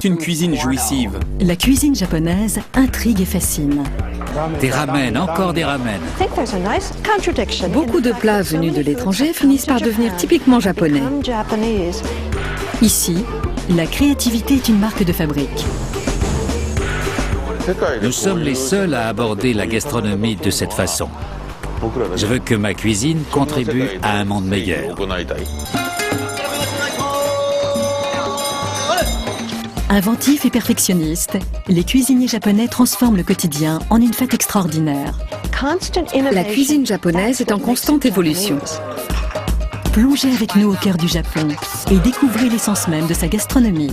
Une cuisine jouissive. La cuisine japonaise intrigue et fascine. Des ramen, encore des ramen. Beaucoup de plats venus de l'étranger finissent par devenir typiquement japonais. Ici, la créativité est une marque de fabrique. Nous sommes les seuls à aborder la gastronomie de cette façon. Je veux que ma cuisine contribue à un monde meilleur. Inventifs et perfectionnistes, les cuisiniers japonais transforment le quotidien en une fête extraordinaire. La cuisine japonaise est en constante évolution. Plongez avec nous au cœur du Japon et découvrez l'essence même de sa gastronomie.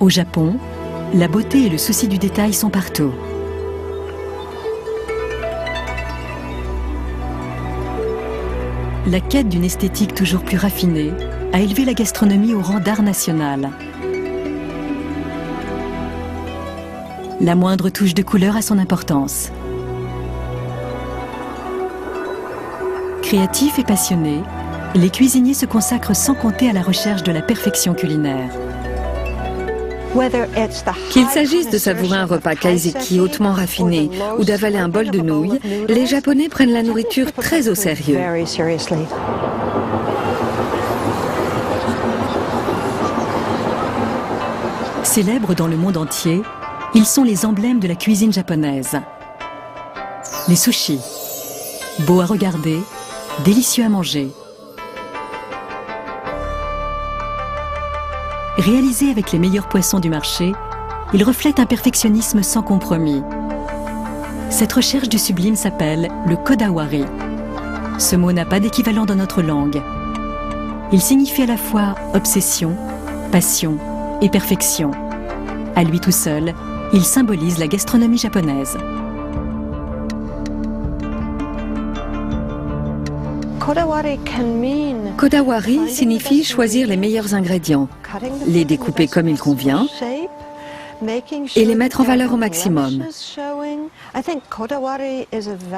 Au Japon, la beauté et le souci du détail sont partout. La quête d'une esthétique toujours plus raffinée a élevé la gastronomie au rang d'art national. La moindre touche de couleur a son importance. Créatifs et passionnés, les cuisiniers se consacrent sans compter à la recherche de la perfection culinaire. Qu'il s'agisse de savourer un repas kaiseki hautement raffiné ou d'avaler un bol de nouilles, les Japonais prennent la nourriture très au sérieux. Célèbres dans le monde entier, ils sont les emblèmes de la cuisine japonaise. Les sushis, beaux à regarder, délicieux à manger. Réalisés avec les meilleurs poissons du marché, ils reflètent un perfectionnisme sans compromis. Cette recherche du sublime s'appelle le kodawari. Ce mot n'a pas d'équivalent dans notre langue. Il signifie à la fois obsession, passion et perfection. À lui tout seul, il symbolise la gastronomie japonaise. Kodawari signifie choisir les meilleurs ingrédients, les découper comme il convient et les mettre en valeur au maximum.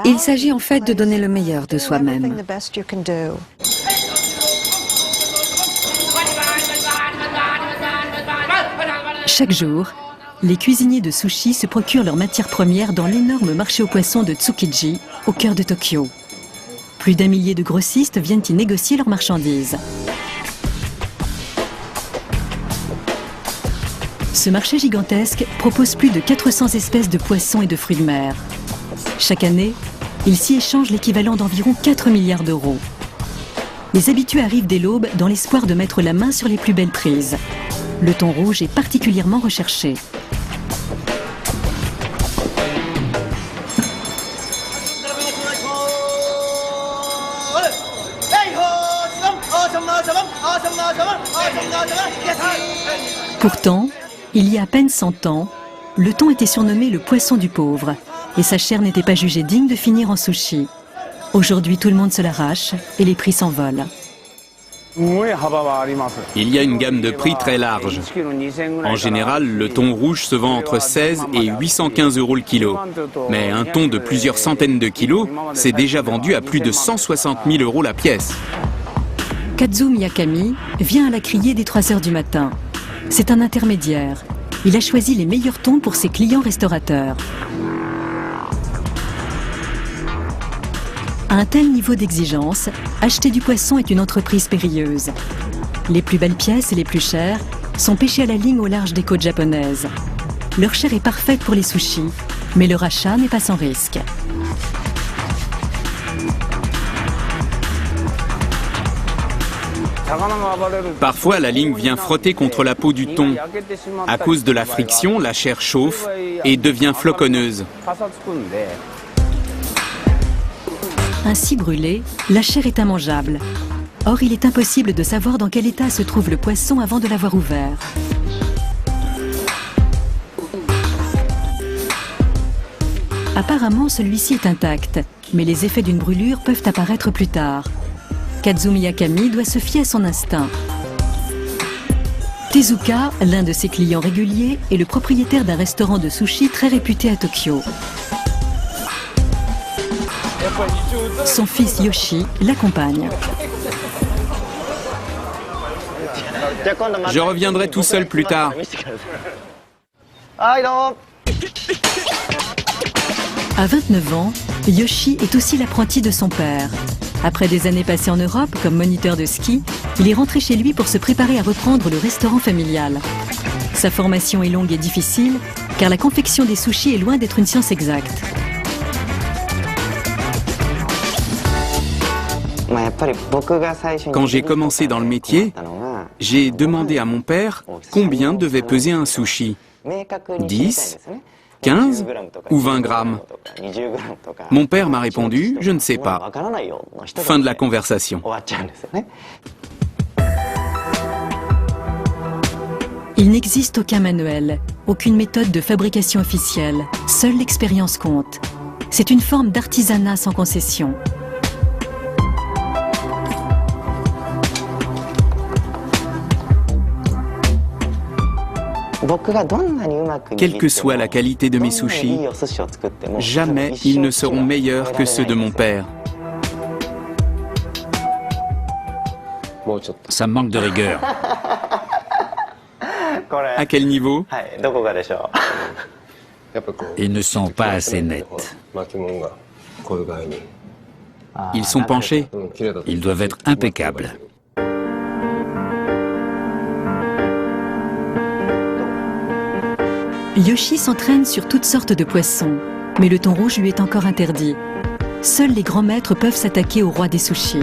Il s'agit en fait de donner le meilleur de soi-même. Chaque jour, les cuisiniers de sushi se procurent leurs matières premières dans l'énorme marché aux poissons de Tsukiji, au cœur de Tokyo. Plus d'1 millier de grossistes viennent y négocier leurs marchandises. Ce marché gigantesque propose plus de 400 espèces de poissons et de fruits de mer. Chaque année, il s'y échange l'équivalent d'environ 4 milliards d'euros. Les habitués arrivent dès l'aube dans l'espoir de mettre la main sur les plus belles prises. Le thon rouge est particulièrement recherché. Pourtant, il y a à peine 100 ans, le thon était surnommé le poisson du pauvre et sa chair n'était pas jugée digne de finir en sushi. Aujourd'hui, tout le monde se l'arrache et les prix s'envolent. Il y a une gamme de prix très large. En général, le thon rouge se vend entre 16 et 815 euros le kilo. Mais un thon de plusieurs centaines de kilos s'est déjà vendu à plus de 160 000 euros la pièce. Kazu Miyakami vient à la criée dès 3 heures du matin. C'est un intermédiaire. Il a choisi les meilleurs thons pour ses clients restaurateurs. À un tel niveau d'exigence, acheter du poisson est une entreprise périlleuse. Les plus belles pièces et les plus chères sont pêchées à la ligne au large des côtes japonaises. Leur chair est parfaite pour les sushis, mais leur achat n'est pas sans risque. Parfois, la ligne vient frotter contre la peau du thon. À cause de la friction, la chair chauffe et devient floconneuse. Ainsi brûlée, la chair est immangeable. Or, il est impossible de savoir dans quel état se trouve le poisson avant de l'avoir ouvert. Apparemment, celui-ci est intact, mais les effets d'une brûlure peuvent apparaître plus tard. Kazumi Akami doit se fier à son instinct. Tezuka, l'un de ses clients réguliers, est le propriétaire d'un restaurant de sushi très réputé à Tokyo. Son fils Yoshi l'accompagne. Je reviendrai tout seul plus tard. À 29 ans, Yoshi est aussi l'apprenti de son père. Après des années passées en Europe comme moniteur de ski, il est rentré chez lui pour se préparer à reprendre le restaurant familial. Sa formation est longue et difficile, car la confection des sushis est loin d'être une science exacte. Quand j'ai commencé dans le métier, j'ai demandé à mon père combien devait peser un sushi. 10, 15 ou 20 grammes. Mon père m'a répondu, je ne sais pas. Fin de la conversation. Il n'existe aucun manuel, aucune méthode de fabrication officielle. Seule l'expérience compte. C'est une forme d'artisanat sans concession. Quelle que soit la qualité de mes sushis, jamais ils ne seront meilleurs que ceux de mon père. Ça manque de rigueur. À quel niveau? Ils ne sont pas assez nets. Ils sont penchés. Ils doivent être impeccables. Yoshi s'entraîne sur toutes sortes de poissons, mais le thon rouge lui est encore interdit. Seuls les grands maîtres peuvent s'attaquer au roi des sushis.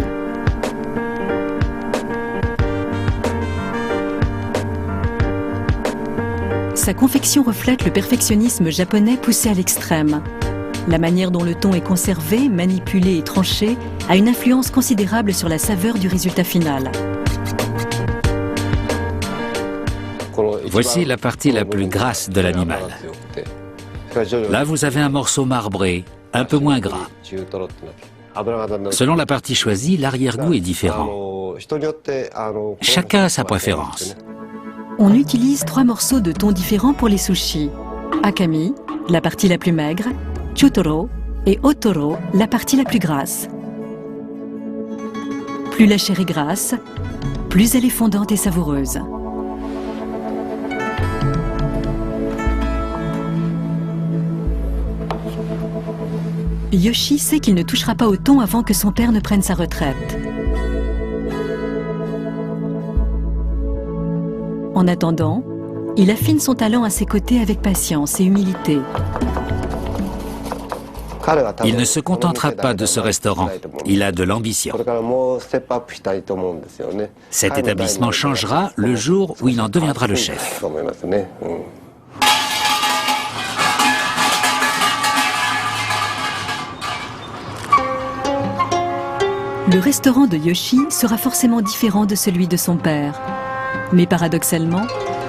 Sa confection reflète le perfectionnisme japonais poussé à l'extrême. La manière dont le thon est conservé, manipulé et tranché a une influence considérable sur la saveur du résultat final. Voici la partie la plus grasse de l'animal. Là, vous avez un morceau marbré, un peu moins gras. Selon la partie choisie, l'arrière-goût est différent. Chacun a sa préférence. On utilise 3 morceaux de thon différents pour les sushis. Akami, la partie la plus maigre, Chutoro et Otoro, la partie la plus grasse. Plus la chair est grasse, plus elle est fondante et savoureuse. Yoshi sait qu'il ne touchera pas au thon avant que son père ne prenne sa retraite. En attendant, il affine son talent à ses côtés avec patience et humilité. Il ne se contentera pas de ce restaurant. Il a de l'ambition. Cet établissement changera le jour où il en deviendra le chef. Le restaurant de Yoshi sera forcément différent de celui de son père. Mais paradoxalement,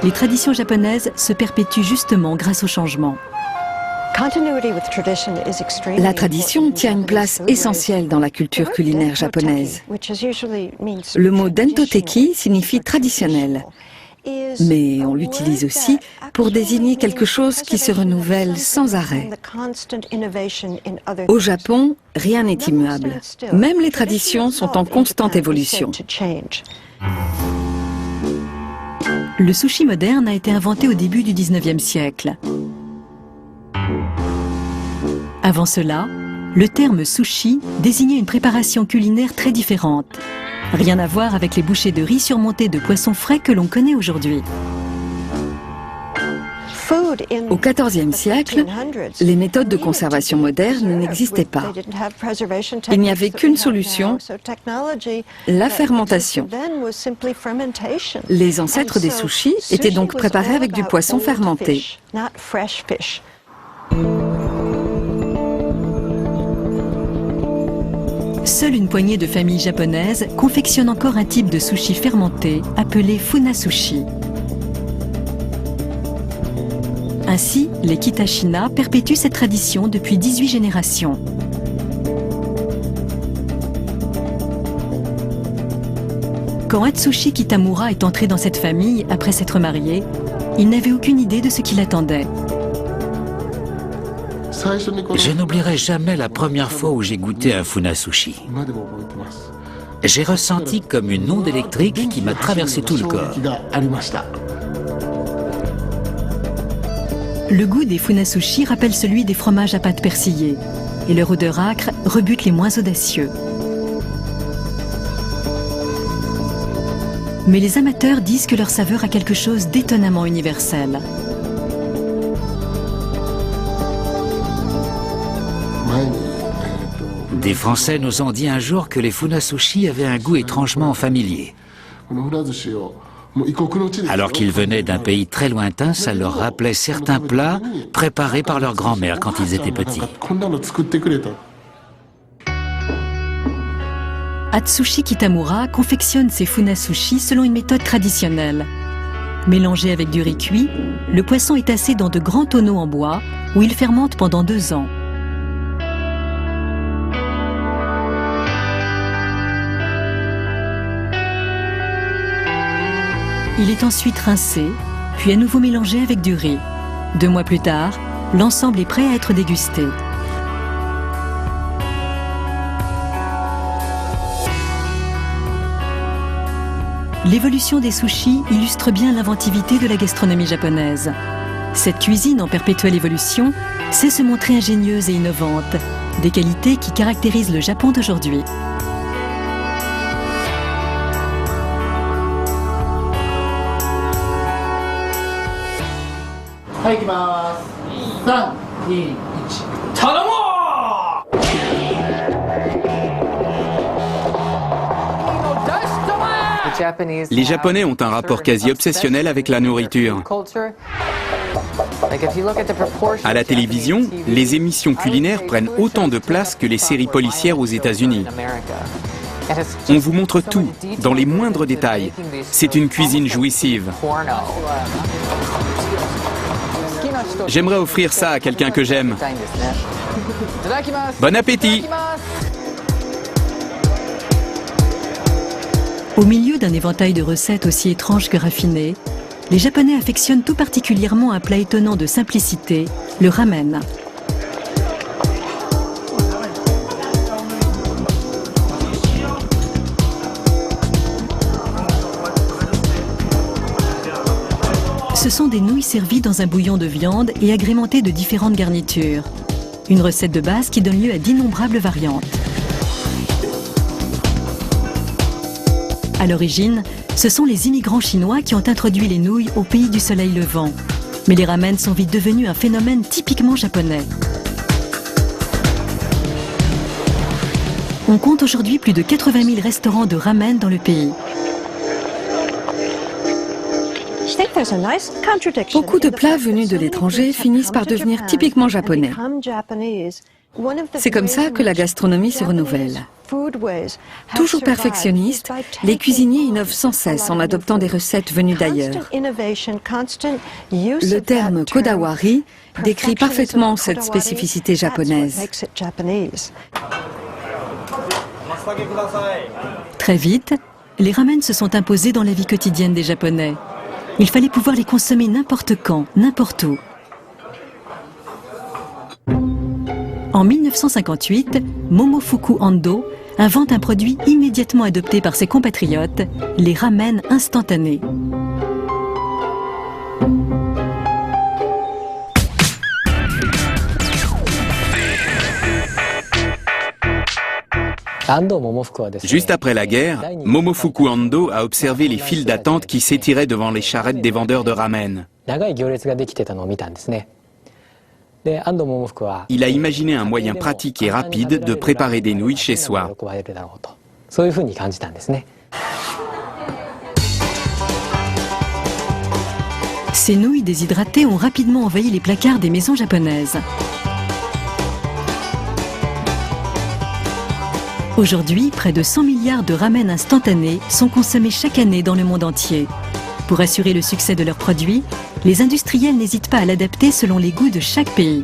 les traditions japonaises se perpétuent justement grâce au changement. La tradition tient une place essentielle dans la culture culinaire japonaise. Le mot dentoteki signifie traditionnel, mais on l'utilise aussi pour désigner quelque chose qui se renouvelle sans arrêt. Au Japon, rien n'est immuable. Même les traditions sont en constante évolution. Le sushi moderne a été inventé au début du 19e siècle. Avant cela, le terme sushi désignait une préparation culinaire très différente. Rien à voir avec les bouchées de riz surmontées de poissons frais que l'on connaît aujourd'hui. Au XIVe siècle, les méthodes de conservation modernes n'existaient pas. Il n'y avait qu'une solution, la fermentation. Les ancêtres des sushis étaient donc préparés avec du poisson fermenté. Seule une poignée de familles japonaises confectionne encore un type de sushi fermenté appelé funasushi. Ainsi, les Kitashina perpétuent cette tradition depuis 18 générations. Quand Atsushi Kitamura est entré dans cette famille après s'être marié, il n'avait aucune idée de ce qui l'attendait. Je n'oublierai jamais la première fois où j'ai goûté un funasushi. J'ai ressenti comme une onde électrique qui m'a traversé tout le corps. Le goût des funasushi rappelle celui des fromages à pâte persillée, et leur odeur âcre rebute les moins audacieux. Mais les amateurs disent que leur saveur a quelque chose d'étonnamment universel. Des Français nous ont dit un jour que les funasushi avaient un goût étrangement familier. Alors qu'ils venaient d'un pays très lointain, ça leur rappelait certains plats préparés par leur grand-mère quand ils étaient petits. Atsushi Kitamura confectionne ses funasushi selon une méthode traditionnelle. Mélangé avec du riz cuit, le poisson est tassé dans de grands tonneaux en bois où il fermente pendant 2 ans. Il est ensuite rincé, puis à nouveau mélangé avec du riz. 2 mois plus tard, l'ensemble est prêt à être dégusté. L'évolution des sushis illustre bien l'inventivité de la gastronomie japonaise. Cette cuisine en perpétuelle évolution sait se montrer ingénieuse et innovante, des qualités qui caractérisent le Japon d'aujourd'hui. Les Japonais ont un rapport quasi obsessionnel avec la nourriture. À la télévision, les émissions culinaires prennent autant de place que les séries policières aux États-Unis. On vous montre tout, dans les moindres détails. C'est une cuisine jouissive. J'aimerais offrir ça à quelqu'un que j'aime. Bon appétit! Au milieu d'un éventail de recettes aussi étranges que raffinées, les Japonais affectionnent tout particulièrement un plat étonnant de simplicité, le ramen. Ce sont des nouilles servies dans un bouillon de viande et agrémentées de différentes garnitures. Une recette de base qui donne lieu à d'innombrables variantes. À l'origine, ce sont les immigrants chinois qui ont introduit les nouilles au pays du soleil levant. Mais les ramen sont vite devenus un phénomène typiquement japonais. On compte aujourd'hui plus de 80 000 restaurants de ramen dans le pays. Beaucoup de plats venus de l'étranger finissent par devenir typiquement japonais. C'est comme ça que la gastronomie se renouvelle. Toujours perfectionnistes, les cuisiniers innovent sans cesse en adoptant des recettes venues d'ailleurs. Le terme kodawari décrit parfaitement cette spécificité japonaise. Très vite, les ramen se sont imposés dans la vie quotidienne des Japonais. Il fallait pouvoir les consommer n'importe quand, n'importe où. En 1958, Momofuku Ando invente un produit immédiatement adopté par ses compatriotes, les ramen instantanés. Juste après la guerre, Momofuku Ando a observé les files d'attente qui s'étiraient devant les charrettes des vendeurs de ramen. Il a imaginé un moyen pratique et rapide de préparer des nouilles chez soi. Ces nouilles déshydratées ont rapidement envahi les placards des maisons japonaises. Aujourd'hui, près de 100 milliards de ramen instantanés sont consommés chaque année dans le monde entier. Pour assurer le succès de leurs produits, les industriels n'hésitent pas à l'adapter selon les goûts de chaque pays.